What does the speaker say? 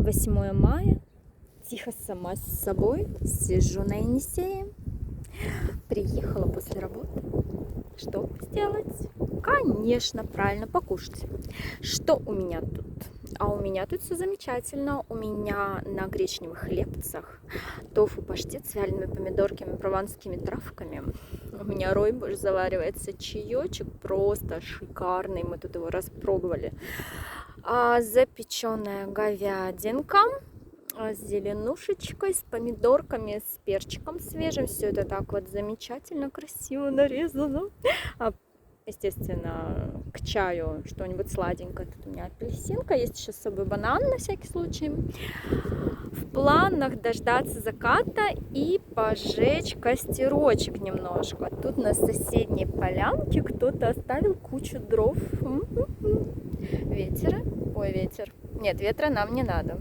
8 мая. Тихо сама с собой. Сижу на Енисее. Приехала после работы. Что сделать? Конечно, правильно, покушать. Что у меня тут? А у меня тут все замечательно. У меня на гречневых хлебцах тофу-паштет с вялеными помидорками, прованскими травками. У меня ройбуш заваривается, чаечек просто шикарный. Мы тут его распробовали. Запеченная говядинка с зеленушечкой, с помидорками, с перчиком свежим. Все это так вот замечательно, красиво нарезано. Естественно, к чаю что-нибудь сладенькое. Тут у меня апельсинка, есть еще с собой банан на всякий случай. В планах дождаться заката и пожечь костерочек немножко. Тут на соседней полянке кто-то оставил кучу дров. Ветер. Ой, ветер. Нет, ветра нам не надо.